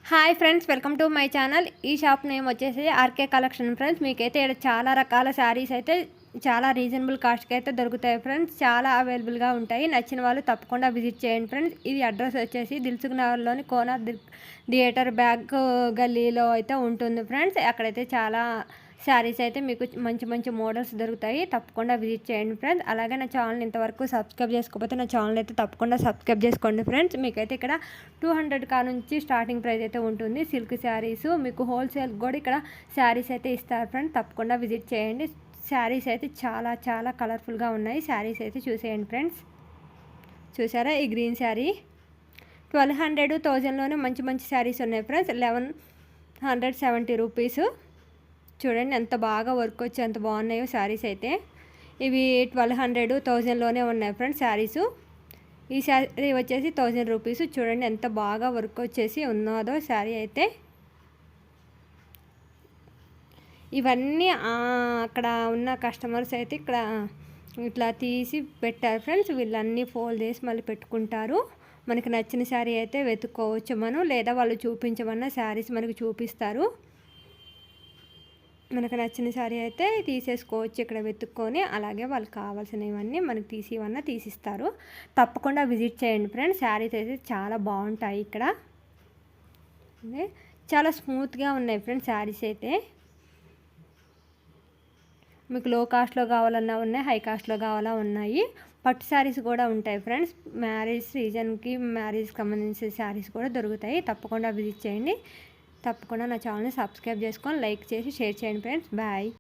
Hi friends, welcome to my channel. ఈ shop name వచ్చేసి RK collection friends. మీకైతే ఇక్కడ చాలా రకాల శారీస్ అయితే చాలా రీజనబుల్ కాస్ట్కి అయితే దొరుకుతాయి ఫ్రెండ్స్. చాలా అవైలబుల్గా ఉంటాయి. నచ్చిన వాళ్ళు తప్పకుండా విజిట్ చేయండి ఫ్రెండ్స్. ఇది అడ్రస్ వచ్చేసి దిల్సుఖ్ నగర్లోని కోనార్ థియేటర్ బ్యాక్ గల్లీలో అయితే ఉంటుంది ఫ్రెండ్స్. అక్కడైతే చాలా శారీస్ అయితే మీకు మంచి మంచి మోడల్స్ దొరుకుతాయి. తప్పకుండా విజిట్ చేయండి ఫ్రెండ్స్. అలాగే నా ఛానల్ ఇంతవరకు సబ్స్క్రైబ్ చేసుకోకపోతే నా ఛానల్ అయితే తప్పకుండా సబ్స్క్రైబ్ చేసుకోండి ఫ్రెండ్స్. మీకైతే ఇక్కడ 200 కా నుంచి స్టార్టింగ్ ప్రైస్ అయితే ఉంటుంది. సిల్క్ శారీస్ మీకు హోల్సేల్ కూడా ఇక్కడ శారీస్ అయితే ఇస్తారు ఫ్రెండ్స్. తప్పకుండా విజిట్ చేయండి. శారీస్ అయితే చాలా చాలా కలర్ఫుల్గా ఉన్నాయి. శారీస్ అయితే చూసేయండి ఫ్రెండ్స్. చూసారా ఈ గ్రీన్ శారీ 1200 1000లోనే మంచి మంచి శారీస్ ఉన్నాయి ఫ్రెండ్స్. 1170 రూపీస్. చూడండి ఎంత బాగా వర్క్ వచ్చి ఎంత బాగున్నాయో శారీస్ అయితే. ఇవి 1200 1000లోనే ఉన్నాయి ఫ్రెండ్స్ శారీస్. ఈ శారీ వచ్చేసి 1000 రూపీస్. చూడండి ఎంత బాగా వర్క్ వచ్చేసి ఉన్నదో శారీ అయితే. ఇవన్నీ అక్కడ ఉన్న కస్టమర్స్ అయితే ఇక్కడ ఇట్లా తీసి పెట్టారు ఫ్రెండ్స్. వీళ్ళన్నీ ఫోల్డ్ చేసి మళ్ళీ పెట్టుకుంటారు. మనకి నచ్చిన శారీ అయితే వెతుక్కోవచ్చు మనం, లేదా వాళ్ళు చూపించమన్న శారీస్ మనకు చూపిస్తారు. మనకు నచ్చిన శారీ అయితే తీసేసుకోవచ్చు ఇక్కడ వెతుక్కొని. అలాగే వాళ్ళకి కావాల్సినవన్నీ మనకు తీసిస్తారు. తప్పకుండా విజిట్ చేయండి ఫ్రెండ్స్. శారీస్ అయితే చాలా బాగుంటాయి ఇక్కడ. చాలా స్మూత్గా ఉన్నాయి ఫ్రెండ్స్ శారీస్ అయితే. మీకు లో కాస్ట్లో కావాలన్నా ఉన్నాయి, హై కాస్ట్లో కావాలా ఉన్నాయి. పట్టు శారీస్ కూడా ఉంటాయి ఫ్రెండ్స్. మ్యారేజ్కి సంబంధించిన శారీస్ కూడా దొరుకుతాయి. తప్పకుండా విజిట్ చేయండి. తప్పకుండా నా ఛానల్ని సబ్స్క్రైబ్ చేసుకొని లైక్ చేసి షేర్ చేయండి ఫ్రెండ్స్. బాయ్.